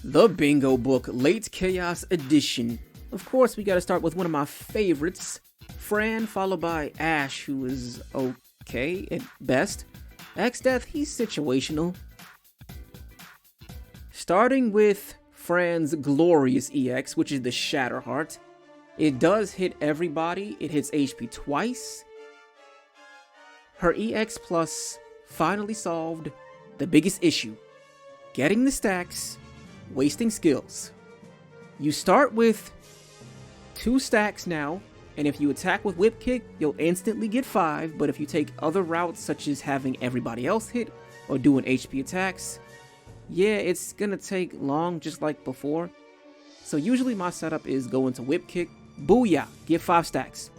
The Bingo Book Late Chaos Edition. Of course, we gotta start with one of my favorites, Fran, followed by Ash, who is okay at best. Exdeath, he's situational. Starting with Fran's glorious EX, which is the Shatterheart. It does hit everybody, it hits HP twice. Her EX plus finally solved the biggest issue, getting the stacks, wasting skills. You start with 2 stacks now, and if you attack with Whip Kick, you'll instantly get 5, but if you take other routes such as having everybody else hit or doing HP attacks, yeah, it's gonna take long just like before. So usually my setup is go into Whip Kick, booyah, get 5 stacks.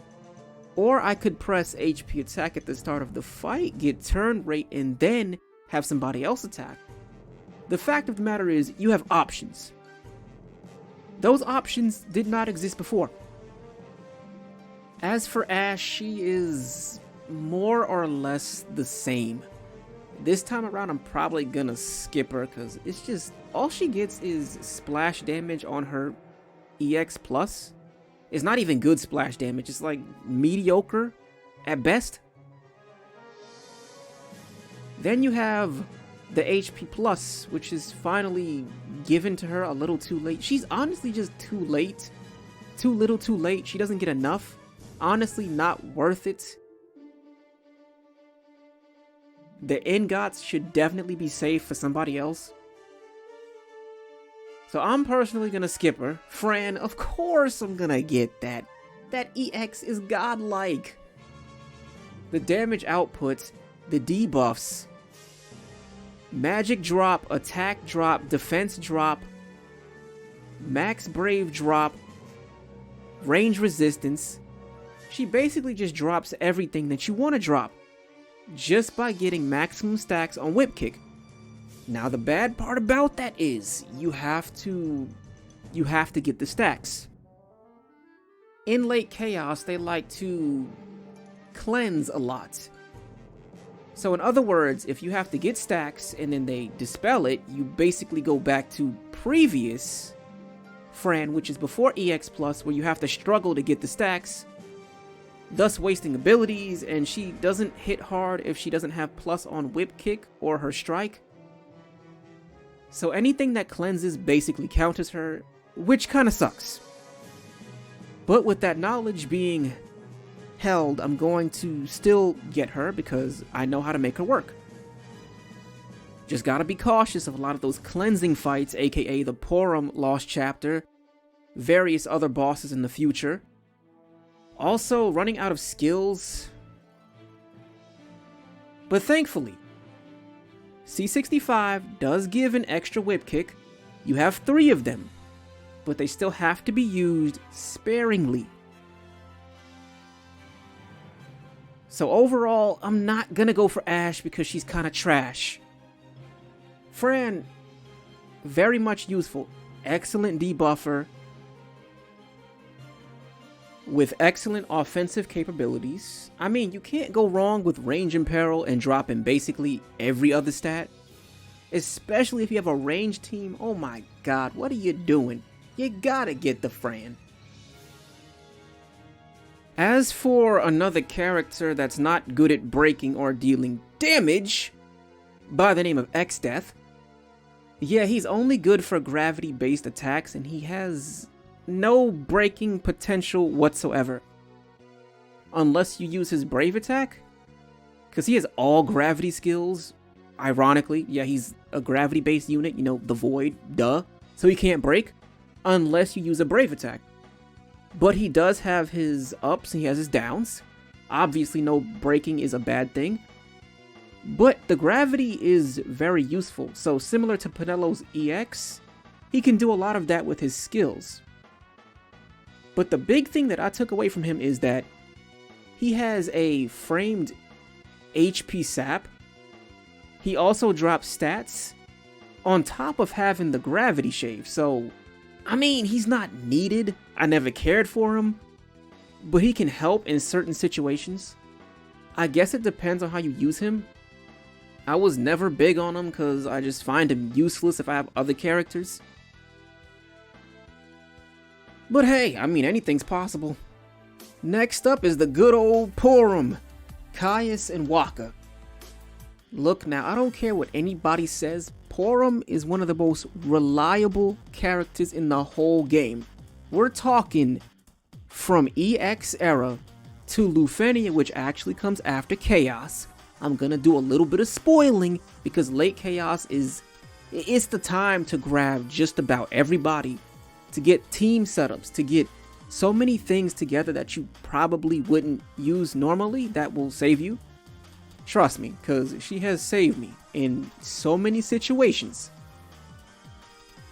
Or I could press HP attack at the start of the fight, get turn rate, and then have somebody else attack. The fact of the matter is, you have options. Those options did not exist before. As for Ash, she is more or less the same. This time around, I'm probably gonna skip her because it's just, all she gets is splash damage on her EX plus. It's not even good splash damage, it's like mediocre at best. Then you have the HP plus, which is finally given to her a little too late. She's honestly just too late. Too little too late. She doesn't get enough. Honestly, not worth it. The ingots should definitely be saved for somebody else. So I'm personally gonna skip her. Fran, of course I'm gonna get that. That EX is godlike. The damage output, the debuffs, magic drop, attack drop, defense drop, max brave drop, range resistance. She basically just drops everything that you want to drop just by getting maximum stacks on Whip Kick. Now the bad part about that is you have to get the stacks. In late chaos, they like to cleanse a lot. So in other words, if you have to get stacks and then they dispel it, you basically go back to previous Fran, which is before EX plus, where you have to struggle to get the stacks, thus wasting abilities, and she doesn't hit hard if she doesn't have plus on Whip Kick or her strike. So anything that cleanses basically counters her, which kinda sucks. But with that knowledge being held, I'm going to still get her because I know how to make her work. Just gotta be cautious of a lot of those cleansing fights, aka the Poram Lost Chapter, various other bosses in the future. Also, running out of skills. But thankfully, C65 does give an extra Whip Kick. You have 3 of them, but they still have to be used sparingly. So overall, I'm not gonna go for Ash because she's kinda trash. Fran, very much useful. Excellent debuffer with excellent offensive capabilities. I mean, you can't go wrong with range imperil and dropping basically every other stat. Especially if you have a range team. Oh my god, what are you doing? You gotta get the Fran. As for another character that's not good at breaking or dealing damage, by the name of Exdeath, yeah, he's only good for gravity-based attacks and he has no breaking potential whatsoever. Unless you use his brave attack, because he has all gravity skills. Ironically, yeah, he's a gravity-based unit, you know, the void, duh. So he can't break unless you use a brave attack. But he does have his ups and he has his downs. Obviously, no breaking is a bad thing. But the gravity is very useful. So similar to Penelo's EX, he can do a lot of that with his skills. But the big thing that I took away from him is that he has a framed HP sap. He also drops stats on top of having the gravity shave. So, I mean, he's not needed. I never cared for him, but he can help in certain situations. I guess it depends on how you use him. I was never big on him because I just find him useless if I have other characters. But hey, I mean, anything's possible. Next up is the good old Poram, Caius and Waka. Look now, I don't care what anybody says, Poram is one of the most reliable characters in the whole game. We're talking from EX era to Lufenia, which actually comes after Chaos. I'm gonna do a little bit of spoiling because late Chaos it's the time to grab just about everybody, to get team setups, to get so many things together that you probably wouldn't use normally that will save you. Trust me, because she has saved me in so many situations.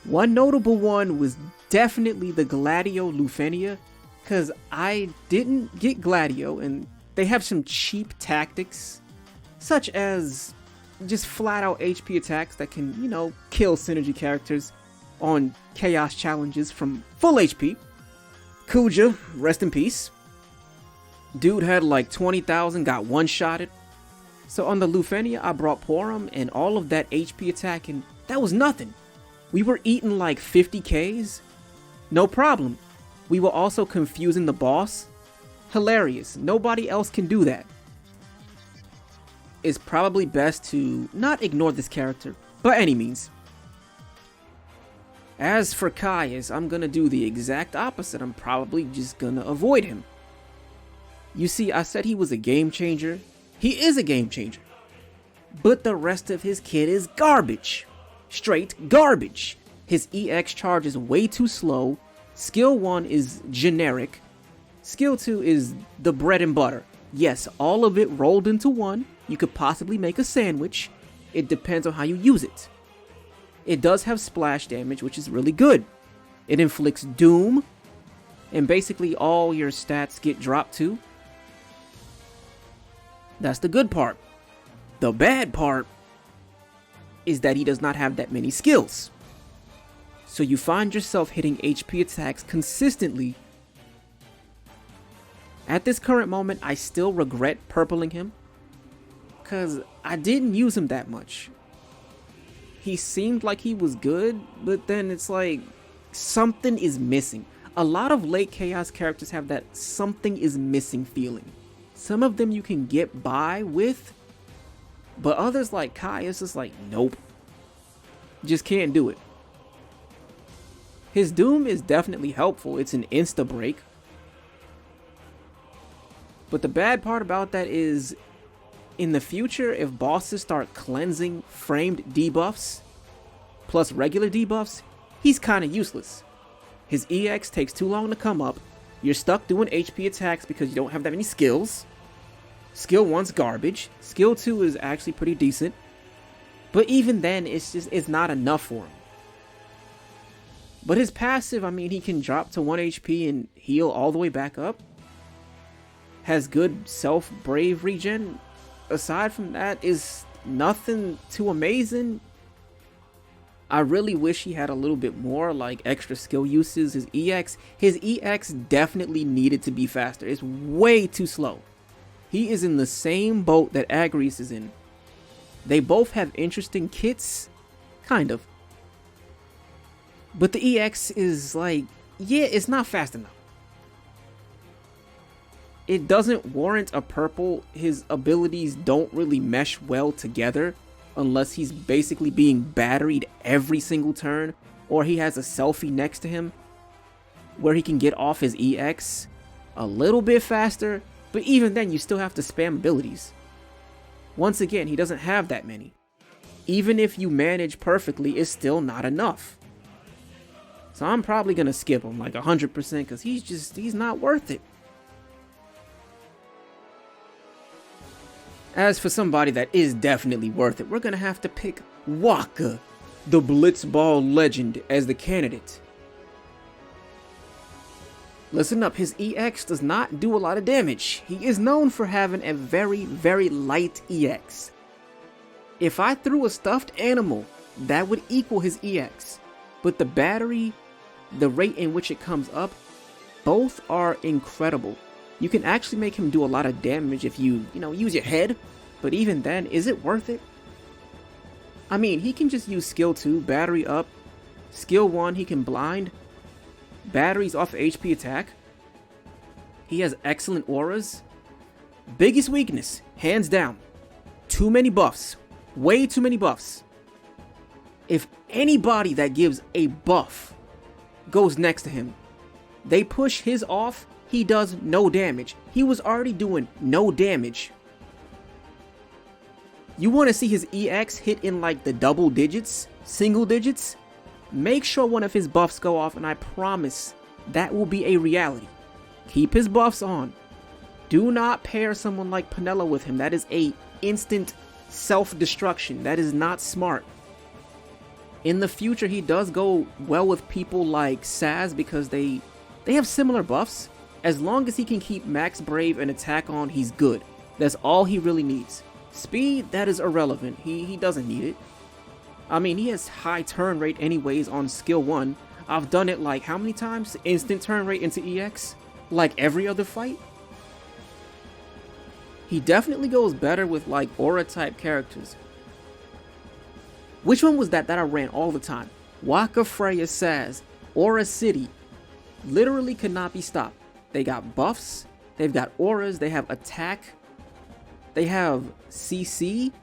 One notable one was definitely the Gladio Lufenia, because I didn't get Gladio and they have some cheap tactics, such as just flat out HP attacks that can, kill synergy characters on Chaos challenges from full HP. Kuja, rest in peace. Dude had like 20,000, got one-shotted. So on the Lufenia, I brought Poram and all of that HP attack, and that was nothing. We were eating like 50 Ks. No problem. We were also confusing the boss. Hilarious. Nobody else can do that. It's probably best to not ignore this character by any means. As for Caius, I'm gonna do the exact opposite. I'm probably just gonna avoid him. You see, I said he was a game changer. He is a game changer. But the rest of his kit is garbage. Straight garbage. His EX charge is way too slow. Skill 1 is generic. Skill 2 is the bread and butter. Yes, all of it rolled into one. You could possibly make a sandwich. It depends on how you use it. It does have splash damage, which is really good. It inflicts doom, and basically all your stats get dropped too. That's the good part. The bad part is that he does not have that many skills. So you find yourself hitting HP attacks consistently. At this current moment, I still regret purpling him, because I didn't use him that much. He seemed like he was good, but then it's like something is missing. A lot of late Chaos characters have that something is missing feeling. Some of them you can get by with, but others like Caius is like, nope. Just can't do it. His Doom is definitely helpful. It's an insta break. But the bad part about that is, in the future, if bosses start cleansing framed debuffs plus regular debuffs, he's kind of useless. His EX takes too long to come up. You're stuck doing HP attacks because you don't have that many skills. Skill 1's garbage. Skill 2 is actually pretty decent. But even then, it's not enough for him. But his passive, I mean, he can drop to 1 HP and heal all the way back up. Has good self-brave regen. Aside from that, is nothing too amazing. I really wish he had a little bit more, like extra skill uses. His EX definitely needed to be faster. It's way too slow. He is in the same boat that Agrius is in. They both have interesting kits, kind of. But the EX is like, yeah, it's not fast enough. It doesn't warrant a purple. His abilities don't really mesh well together unless he's basically being batteried every single turn, or he has a selfie next to him where he can get off his EX a little bit faster, but even then you still have to spam abilities. Once again, he doesn't have that many. Even if you manage perfectly, it's still not enough. So I'm probably gonna skip him like 100% because he's not worth it. As for somebody that is definitely worth it, we're gonna have to pick Waka, the Blitzball legend, as the candidate. Listen up, his EX does not do a lot of damage. He is known for having a very, very light EX. If I threw a stuffed animal, that would equal his EX. But the battery, the rate in which it comes up, both are incredible. You can actually make him do a lot of damage if you use your head, but even then, is it worth it? I mean, he can just use skill 2, battery up, skill 1, he can blind. batteries off of HP attack. He has excellent auras. Biggest weakness, hands down, too many buffs. Way too many buffs. If anybody that gives a buff goes next to him, they push his off, he does no damage. He was already doing no damage. You want to see his EX hit in like the double digits, single digits? Make sure one of his buffs go off, and I promise that will be a reality. Keep his buffs on. Do not pair someone like Penelo with him. That is a instant self-destruction. That is not smart. In the future, he does go well with people like Saz because they have similar buffs. As long as he can keep max brave and attack on, he's good. That's all he really needs. Speed, that is irrelevant. He doesn't need it. I mean, he has high turn rate anyways on skill 1. I've done it like how many times? Instant turn rate into EX? Like every other fight? He definitely goes better with like aura type characters. Which one was that I ran all the time? Waka, Freya, Saz, Aura City. Literally could not be stopped. They got buffs, they've got auras, they have attack, they have CC,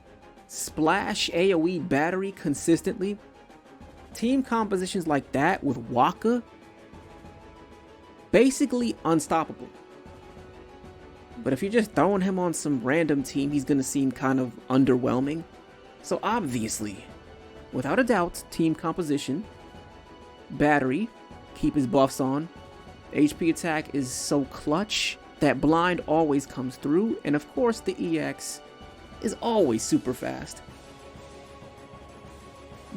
splash, AoE, battery consistently. Team compositions like that with Waka, basically unstoppable. But if you're just throwing him on some random team, he's gonna seem kind of underwhelming. So obviously, without a doubt, team composition, battery, keep his buffs on, HP attack is so clutch that blind always comes through, and of course the EX is always super fast.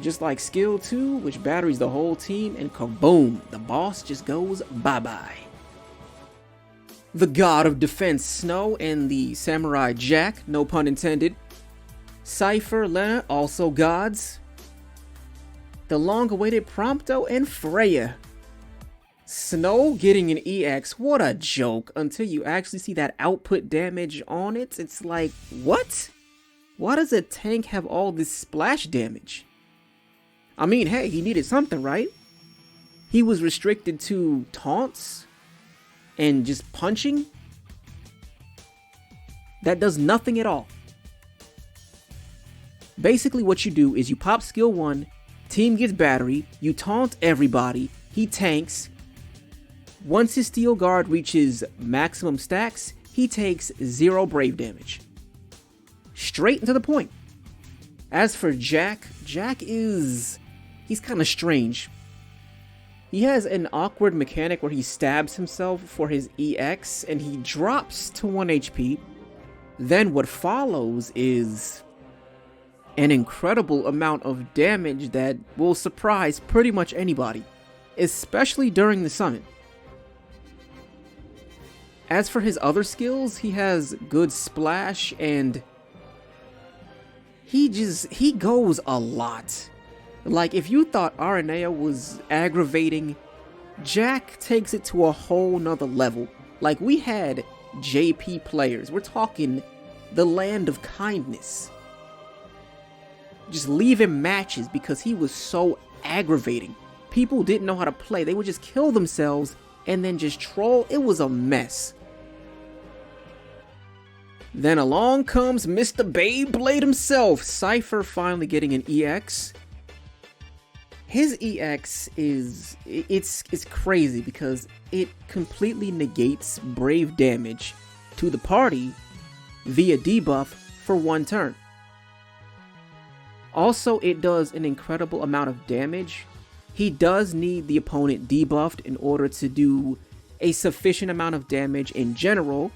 Just like skill 2, which batteries the whole team, and kaboom, the boss just goes bye-bye. The god of defense Snow and the samurai Jack, no pun intended. Cypher, Lena, also gods. The long-awaited Prompto and Freya. Snow getting an EX, what a joke, until you actually see that output damage on it. It's like, what? Why does a tank have all this splash damage? I mean, hey, he needed something, right? He was restricted to taunts and just punching. That does nothing at all. Basically what you do is you pop skill 1, team gets battery, you taunt everybody, he tanks. Once his steel guard reaches maximum stacks, he takes 0 brave damage. Straight and to the point. As for Jack is... he's kind of strange. He has an awkward mechanic where he stabs himself for his EX and he drops to 1 HP. Then what follows is an incredible amount of damage that will surprise pretty much anybody, especially during the summon. As for his other skills, he has good splash and he goes a lot. Like, if you thought Aranea was aggravating, Jack takes it to a whole nother level. Like, we had JP players, we're talking the land of kindness, just leaving matches because he was so aggravating. People didn't know how to play. They would just kill themselves and then just troll. It was a mess. Then along comes Mr. Beyblade himself, Cypher, finally getting an EX. His EX is, it's crazy because it completely negates brave damage to the party via debuff for 1 turn. Also, it does an incredible amount of damage. He does need the opponent debuffed in order to do a sufficient amount of damage in general,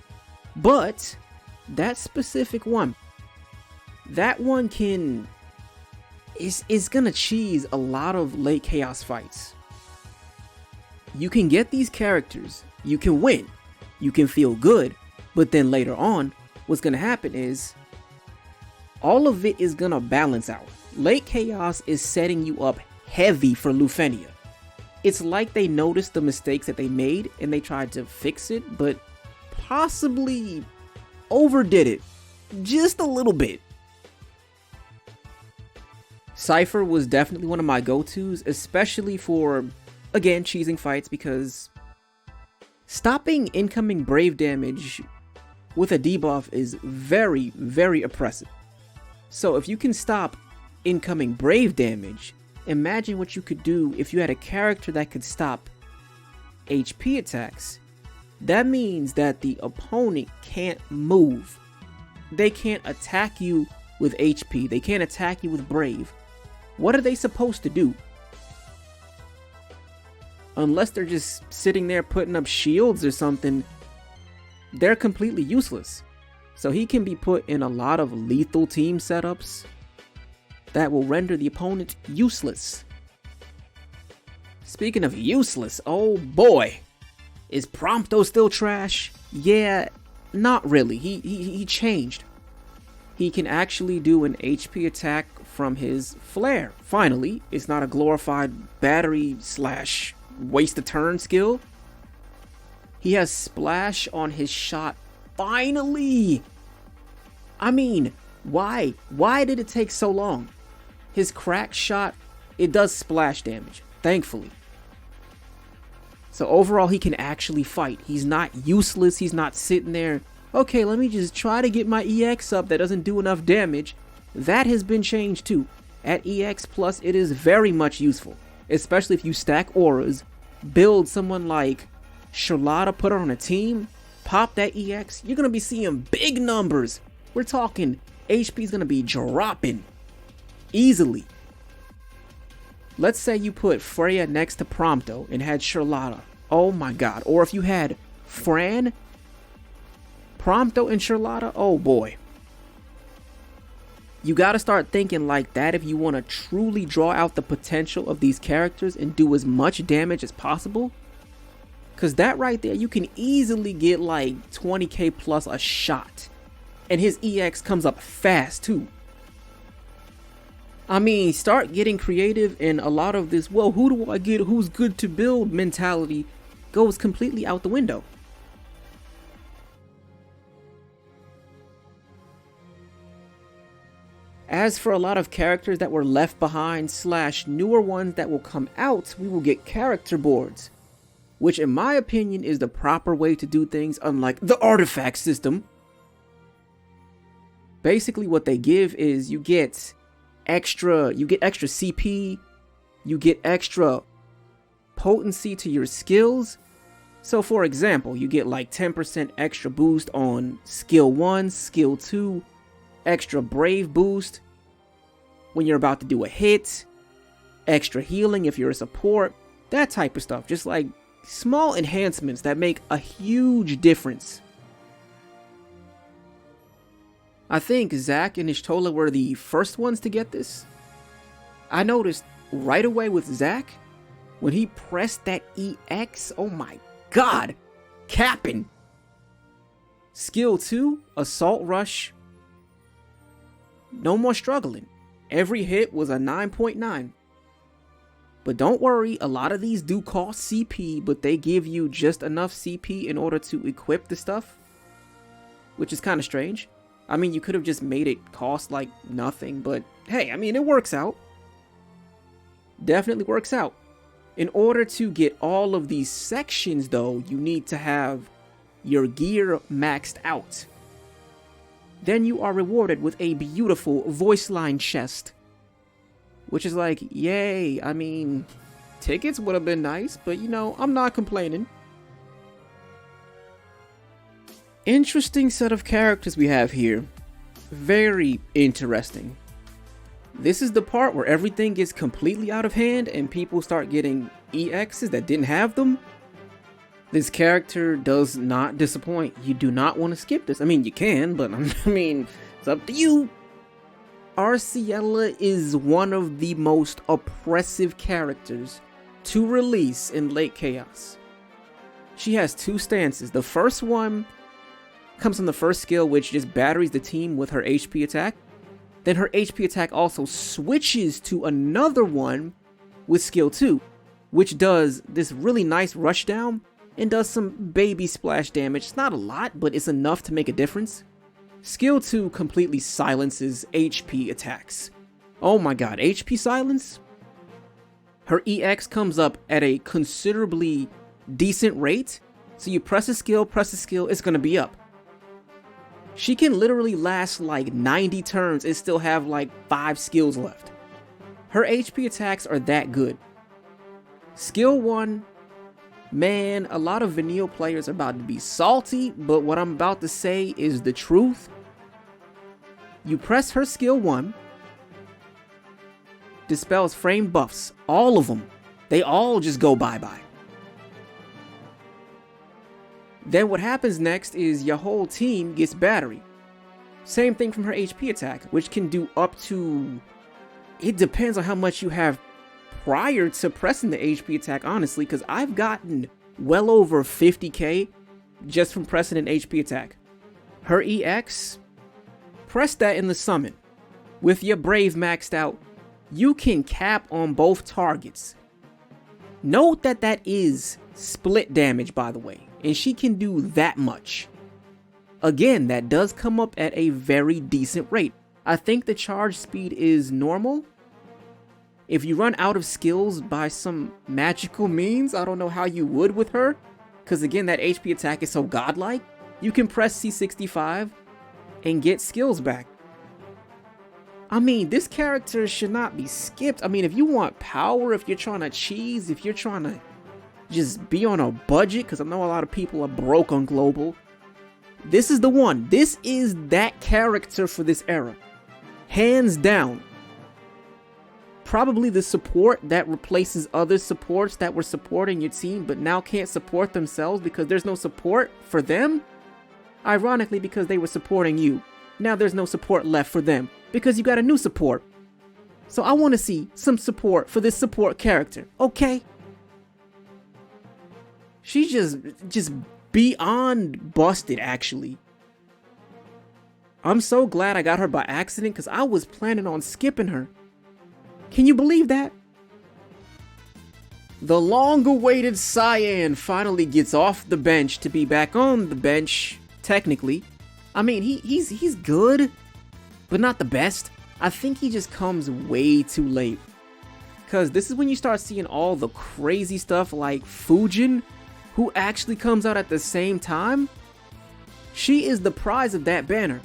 but that specific one, that one can... is gonna cheese a lot of late chaos fights. You can get these characters, you can win, you can feel good, but then later on, what's gonna happen is all of it is gonna balance out. Late chaos is setting you up heavy for Lufenia. It's like they noticed the mistakes that they made and they tried to fix it, but possibly overdid it just a little bit. Cypher was definitely one of my go-tos, especially for again, cheesing fights because stopping incoming Brave damage with a debuff is very, very oppressive. So if you can stop incoming Brave damage, imagine what you could do if you had a character that could stop HP attacks. That means that the opponent can't move. They can't attack you with HP. They can't attack you with Brave. What are they supposed to do? Unless they're just sitting there putting up shields or something, they're completely useless. So he can be put in a lot of lethal team setups that will render the opponent useless. Speaking of useless, oh boy, is Prompto still trash? Yeah, not really. He changed. He can actually do an HP attack from his flare. Finally, it's not a glorified battery slash waste a turn skill. He has splash on his shot. Finally! I mean, why? Why did it take so long? His crack shot, it does splash damage, thankfully. So overall, he can actually fight. He's not useless. He's not sitting there, okay, let me just try to get my EX up that doesn't do enough damage. That has been changed too. At EX Plus, it is very much useful, especially if you stack auras, build someone like Charlotta, put her on a team, pop that EX, you're going to be seeing big numbers. We're talking HP is going to be dropping easily. Let's say you put Freya next to Prompto and had Charlotta. Oh my god. Or if you had Fran, Prompto, and Charlotta, oh boy. You got to start thinking like that if you want to truly draw out the potential of these characters and do as much damage as possible. Because that right there, you can easily get like 20k plus a shot. And his EX comes up fast too. I mean, start getting creative, and a lot of this, well, who do I get, who's good to build mentality goes completely out the window. As for a lot of characters that were left behind slash newer ones that will come out, we will get character boards, which in my opinion is the proper way to do things, unlike the artifact system. Basically what they give is you get extra CP, you get extra potency to your skills. So for example, you get like 10% extra boost on skill 1, skill 2, extra brave boost when you're about to do a hit, extra healing if you're a support, that type of stuff. Just like small enhancements that make a huge difference. I think Zac and Ishtola were the first ones to get this. I noticed right away with Zac, when he pressed that EX, oh my god, capping. Skill 2, Assault Rush, no more struggling. Every hit was a 9.9. But don't worry, a lot of these do cost CP, but they give you just enough CP in order to equip the stuff, which is kind of strange. I mean, you could have just made it cost like nothing, but hey, I mean, it works out. Definitely works out. In order to get all of these sections though, you need to have your gear maxed out. Then you are rewarded with a beautiful voice line chest, which is like, yay. I mean, tickets would have been nice, but you know, I'm not complaining. Interesting set of characters we have here. Very interesting. This is the part where everything gets completely out of hand and people start getting EXs that didn't have them. This character does not disappoint. You do not want to skip this. I mean, you can, but I mean, it's up to you. Arciella is one of the most oppressive characters to release in late chaos. She has two stances. The first one comes from the first skill, which just batteries the team with her HP attack. Then her HP attack also switches to another one with skill 2, which does this really nice rush down and does some baby splash damage. It's not a lot, but it's enough to make a difference. Skill 2 completely silences HP attacks. Oh my god, HP silence? Her EX comes up at a considerably decent rate. So you press a skill, it's gonna be up. She can literally last like 90 turns and still have like 5 skills left. Her HP attacks are that good. Skill 1, man, a lot of vanilla players are about to be salty, but what I'm about to say is the truth. You press her skill 1, dispels frame buffs, all of them. They all just go bye-bye. Then what happens next is your whole team gets battery. Same thing from her HP attack, which can do up to... It depends on how much you have prior to pressing the HP attack, honestly, because I've gotten well over 50k just from pressing an HP attack. Her EX, press that in the summon. With your Brave maxed out, you can cap on both targets. Note that that is split damage, by the way, and she can do that much. Again, that does come up at a very decent rate. I think the charge speed is normal. If you run out of skills by some magical means, I don't know how you would with her, because again, that HP attack is so godlike, you can press C65 and get skills back. I mean, this character should not be skipped. I mean, if you want power, if you're trying to cheese, if you're trying to just be on a budget, because I know a lot of people are broke on global, this is the one. This is that character for this era. Hands down. Probably the support that replaces other supports that were supporting your team but now can't support themselves because there's no support for them. Ironically, because they were supporting you. Now there's no support left for them because you got a new support. So I want to see some support for this support character, okay? She's just beyond busted, actually. I'm so glad I got her by accident because I was planning on skipping her. Can you believe that? The long-awaited Cyan finally gets off the bench to be back on the bench, technically. I mean, he's good, but not the best. I think he just comes way too late. Because this is when you start seeing all the crazy stuff like Fujin, who actually comes out at the same time. She is the prize of that banner.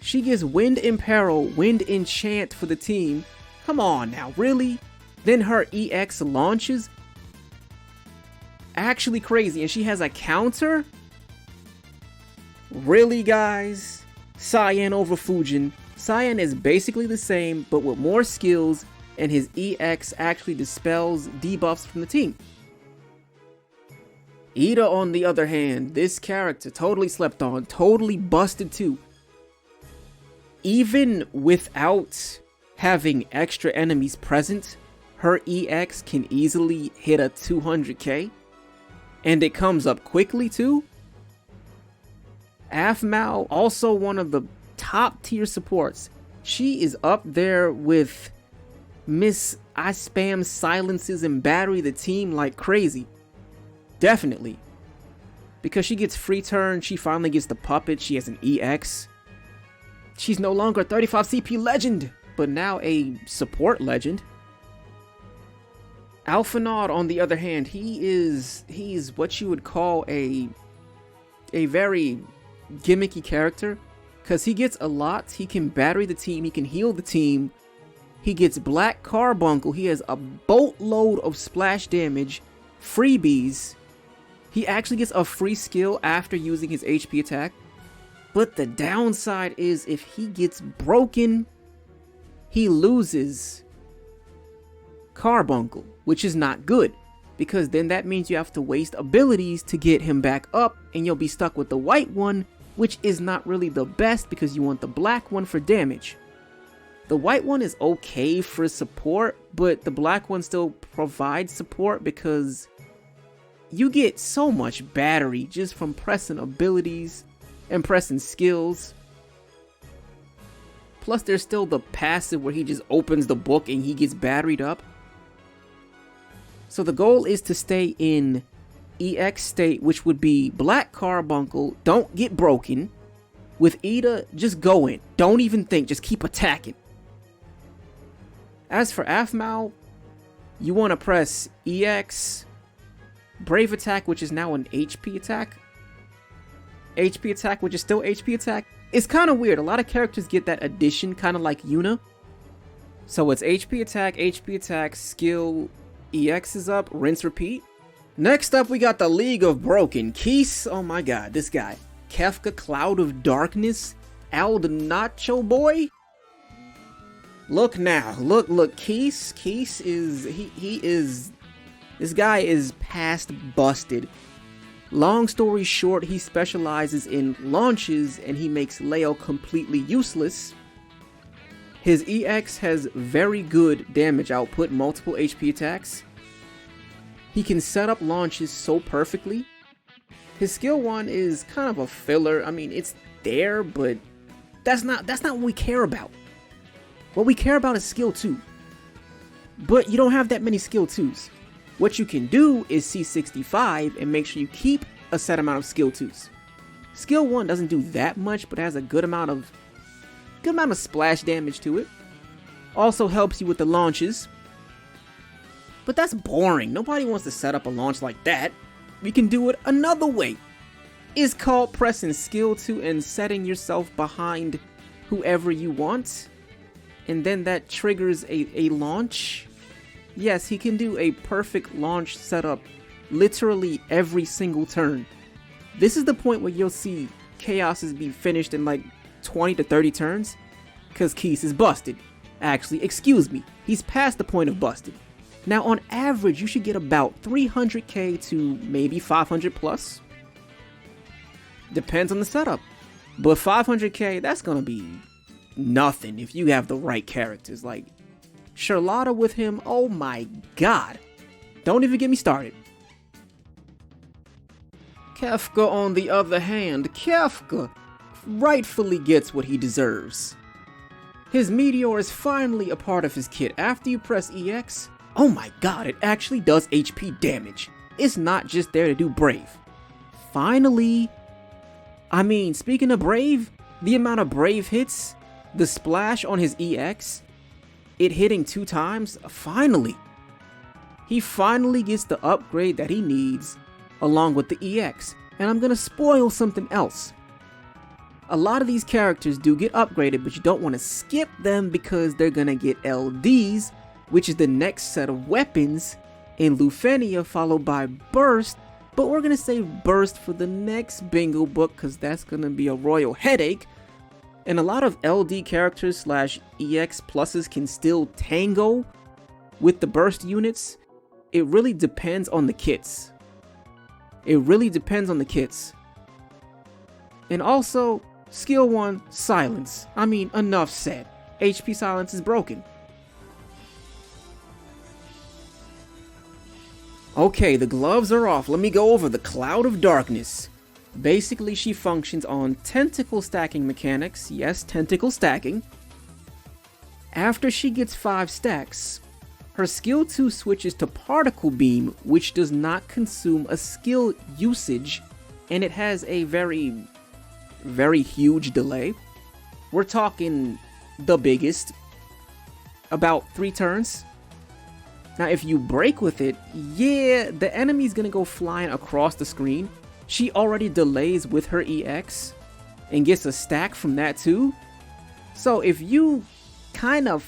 She gets Wind Imperil, Wind Enchant for the team. Come on now, really? Then her EX launches? Actually crazy, and she has a counter? Really, guys? Cyan over Fujin. Cyan is basically the same, but with more skills, and his EX actually dispels debuffs from the team. Ida, on the other hand, this character totally slept on, totally busted too. Even without having extra enemies present, her EX can easily hit a 200k. And it comes up quickly too. Afmal, also one of the top tier supports. She is up there with Miss I Spam Silences and Battery the team like crazy. Definitely. Because she gets free turn, she finally gets the puppet, she has an EX. She's no longer a 35 CP legend, but now a support legend. Alphanaud, on the other hand, he's what you would call a very gimmicky character, because he gets a lot. He can battery the team, he can heal the team, he gets Black Carbuncle, he has a boatload of splash damage, freebies, he actually gets a free skill after using his HP attack. But the downside is if he gets broken, he loses Carbuncle, which is not good, because then that means you have to waste abilities to get him back up, and you'll be stuck with the white one, which is not really the best because you want the black one for damage. The white one is okay for support, but the black one still provides support because you get so much battery just from pressing abilities and pressing skills. Plus there's still the passive where he just opens the book and he gets batteried up. So the goal is to stay in EX state, which would be Black Carbuncle, don't get broken. With Ida, just go in. Don't even think, just keep attacking. As for Aphmau, you want to press EX, Brave Attack, which is now an HP attack. HP attack, which is still HP attack. It's kind of weird. A lot of characters get that addition, kind of like Yuna. So it's HP attack, skill, EX is up, rinse, repeat. Next up, we got the League of Broken. Keys, oh my god, this guy. Kefka, Cloud of Darkness, Nacho Boy. Look now, look, Keys is, he is, this guy is past busted. Long story short, he specializes in launches and he makes Leo completely useless. His EX has very good damage output, multiple HP attacks. He can set up launches so perfectly. His skill 1 is kind of a filler. I mean, it's there, but that's not what we care about. What we care about is skill 2. But you don't have that many skill 2s. What you can do is C65 and make sure you keep a set amount of skill 2s. Skill 1 doesn't do that much, but has a good amount of splash damage to it. Also helps you with the launches. But that's boring. Nobody wants to set up a launch like that. We can do it another way. It's called pressing skill 2 and setting yourself behind whoever you want. And then that triggers a launch. Yes, he can do a perfect launch setup literally every single turn. This is the point where you'll see Caius be finished in like 20 to 30 turns. Because Keys is busted. Actually, excuse me, he's past the point of busted. Now on average, you should get about 300k to maybe 500 plus. Depends on the setup. But 500k, that's gonna be nothing if you have the right characters. Like Charlotta with him, oh my god. Don't even get me started. Kefka on the other hand, Kefka rightfully gets what he deserves. His meteor is finally a part of his kit. After you press EX, oh my god, it actually does HP damage. It's not just there to do Brave. Finally. I mean, speaking of Brave, the amount of Brave hits, the splash on his EX, it hitting 2 times, finally. He finally gets the upgrade that he needs along with the EX. And I'm gonna spoil something else. A lot of these characters do get upgraded, but you don't want to skip them because they're gonna get LDs, which is the next set of weapons in Lufenia, followed by Burst. But we're gonna save Burst for the next bingo book because that's gonna be a royal headache. And a lot of LD characters / EX pluses can still tango with the Burst units. It really depends on the kits. And also, skill 1, silence. I mean, enough said. HP silence is broken. Okay, the gloves are off. Let me go over the Cloud of Darkness. Basically, she functions on tentacle stacking mechanics. Yes, tentacle stacking. After she gets 5 stacks, her skill 2 switches to Particle Beam, which does not consume a skill usage, and it has a very huge delay. We're talking the biggest, about 3 turns. Now if you break with it, yeah, the enemy's gonna go flying across the screen. She already delays with her EX and gets a stack from that too. So if you kind of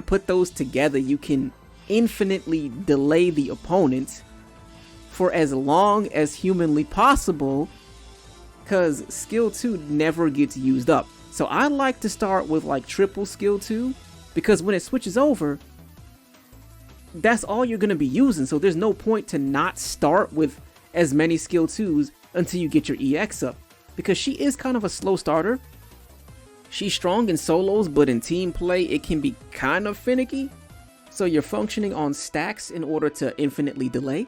put those together, you can infinitely delay the opponent for as long as humanly possible, because skill 2 never gets used up. So I like to start with like triple skill 2, because when it switches over, that's all you're going to be using. So there's no point to not start with as many skill 2s until you get your EX up, because she is kind of a slow starter. She's strong in solos, but in team play it can be kind of finicky. So you're functioning on stacks in order to infinitely delay.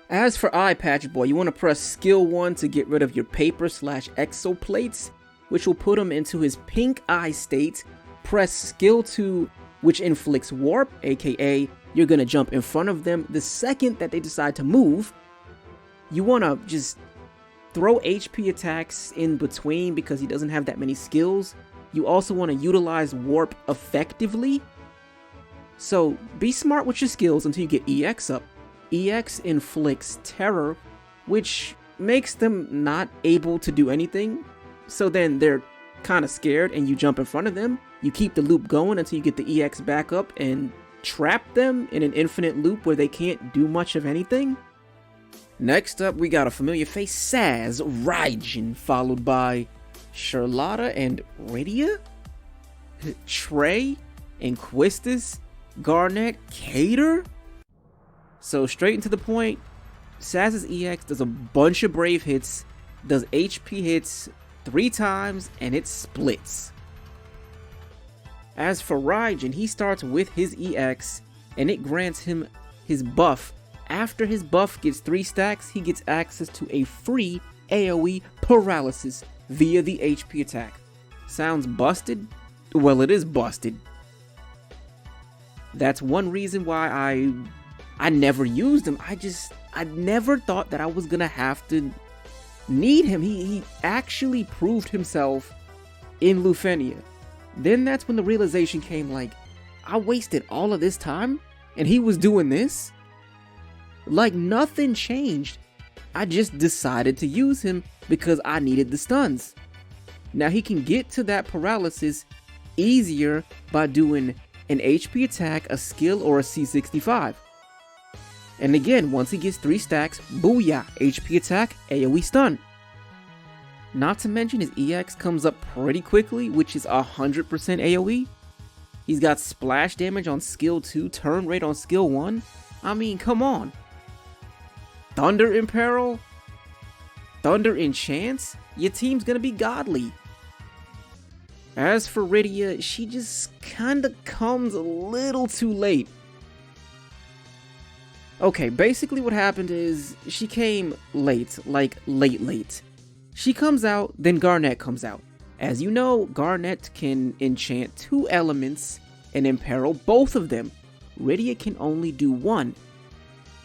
As for Eyepatch Boy, you want to press skill 1 to get rid of your paper / exoplates, which will put him into his pink eye state. Press skill 2, which inflicts warp, aka you're going to jump in front of them the second that they decide to move. You want to just throw HP attacks in between because he doesn't have that many skills. You also want to utilize warp effectively. So be smart with your skills until you get EX up. EX inflicts terror, which makes them not able to do anything. So then they're kind of scared and you jump in front of them. You keep the loop going until you get the EX back up and trap them in an infinite loop where they can't do much of anything. Next up, we got a familiar face, Saz, Raijin, followed by Charlotta and Rydia, Trey and Quistis, Garnett, Cater. So straight into the point, Saz's EX does a bunch of brave hits, does HP hits 3 times, and it splits. As for Raijin, he starts with his EX, and it grants him his buff. After his buff gets 3 stacks, he gets access to a free AoE paralysis via the HP attack. Sounds busted? Well, it is busted. That's one reason why I never used him. I never thought that I was gonna have to need him. He actually proved himself in Lufenia. Then that's when the realization came, like, I wasted all of this time and he was doing this? Like, nothing changed. I just decided to use him because I needed the stuns. Now he can get to that paralysis easier by doing an HP attack, a skill, or a C65. And again, once he gets 3 stacks, booyah, HP attack, AoE stun. Not to mention his EX comes up pretty quickly, which is 100% AoE. He's got splash damage on skill 2, turn rate on skill 1. I mean, come on. Thunder Imperil? Thunder Enchants? Your team's gonna be godly. As for Rydia, she just kinda comes a little too late. Okay, basically what happened is she came late, like late. She comes out, then Garnett comes out. As you know, Garnett can enchant 2 elements and imperil both of them. Rydia can only do 1.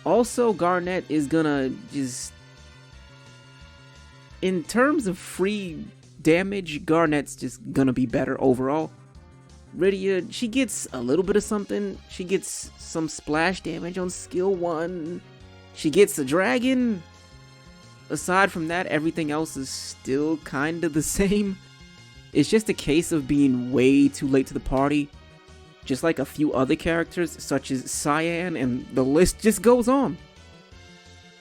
Also, Garnett is gonna just... In terms of free damage, Garnett's just gonna be better overall. Rydia, she gets a little bit of something. She gets some splash damage on skill 1. She gets a dragon. Aside from that, everything else is still kinda the same. It's just a case of being way too late to the party. Just like a few other characters, such as Cyan, and the list just goes on.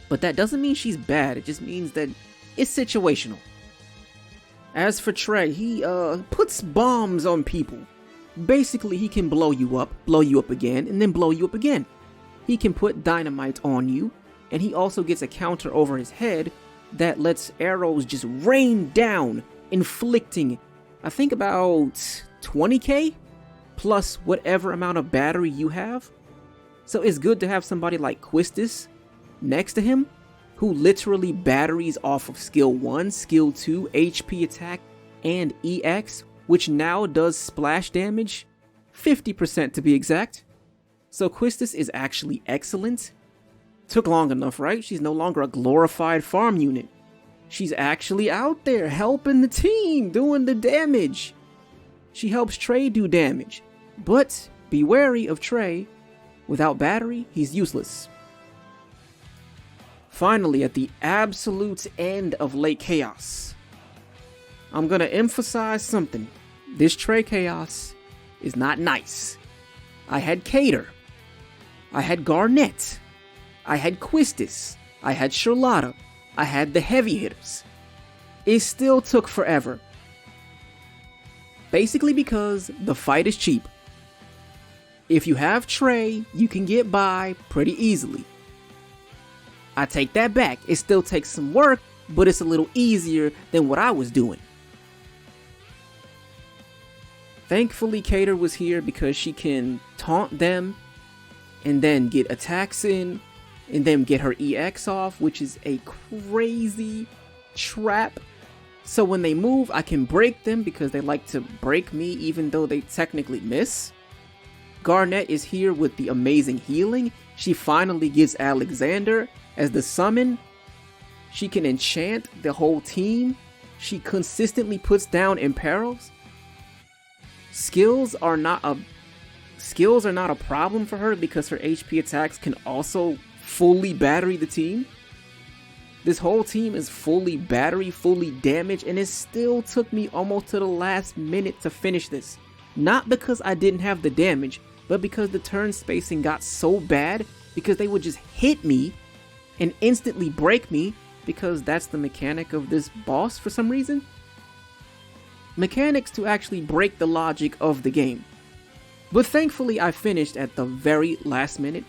But that doesn't mean she's bad, it just means that it's situational. As for Trey, he puts bombs on people. Basically, he can blow you up again, and then blow you up again. He can put dynamite on you, and he also gets a counter over his head that lets arrows just rain down, inflicting, I think about 20k? Plus whatever amount of battery you have. So it's good to have somebody like Quistis next to him, who literally batteries off of skill 1, skill 2, HP attack, and EX, which now does splash damage, 50% to be exact. So Quistis is actually excellent. Took long enough, right? She's no longer a glorified farm unit. She's actually out there helping the team, doing the damage. She helps Trey do damage. But be wary of Trey. Without battery, he's useless. Finally, at the absolute end of late chaos, I'm gonna emphasize something. This Trey chaos is not nice. I had Cater. I had Garnett. I had Quistis. I had Charlotta. I had the heavy hitters. It still took forever. Basically because the fight is cheap. If you have Trey, you can get by pretty easily. I take that back. It still takes some work, but it's a little easier than what I was doing. Thankfully, Cater was here because she can taunt them and then get attacks in and then get her EX off, which is a crazy trap. So when they move, I can break them because they like to break me even though they technically miss. Garnett is here with the amazing healing. She finally gives Alexander as the summon. She can enchant the whole team. She consistently puts down imperils. Skills are not a problem for her because her HP attacks can also fully battery the team. This whole team is fully battery, fully damage, and it still took me almost to the last minute to finish this. Not because I didn't have the damage, but because the turn spacing got so bad because they would just hit me and instantly break me, because that's the mechanic of this boss for some reason. Mechanics to actually break the logic of the game. But thankfully I finished at the very last minute.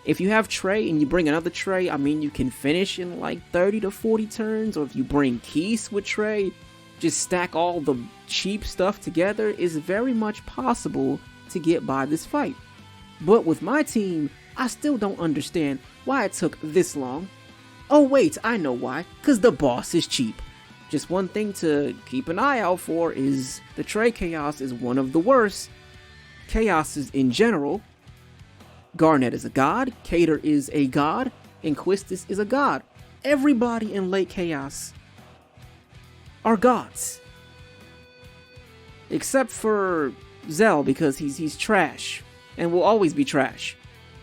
If you have Trey and you bring another Trey, I mean, you can finish in like 30 to 40 turns, or if you bring Keys with Trey, just stack all the cheap stuff together, is very much possible to get by this fight. But with my team, I still don't understand why it took this long. Oh wait, I know why, cause the boss is cheap. Just one thing to keep an eye out for is the Trey Chaos is one of the worst Chaoses in general. Garnett is a god, Cater is a god, and Quistis is a god. Everybody in late Chaos are gods. Except for Zell, because he's trash, and will always be trash.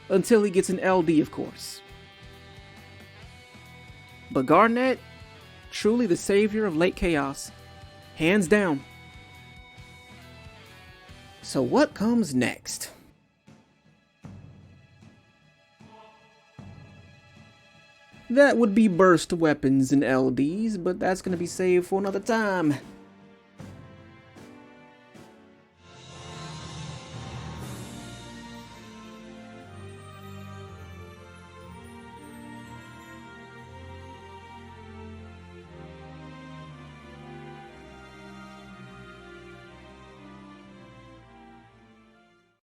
Until he gets an LD, of course. But Garnett, truly the savior of late Chaos. Hands down. So what comes next? That would be burst weapons and LDs, but that's gonna be saved for another time.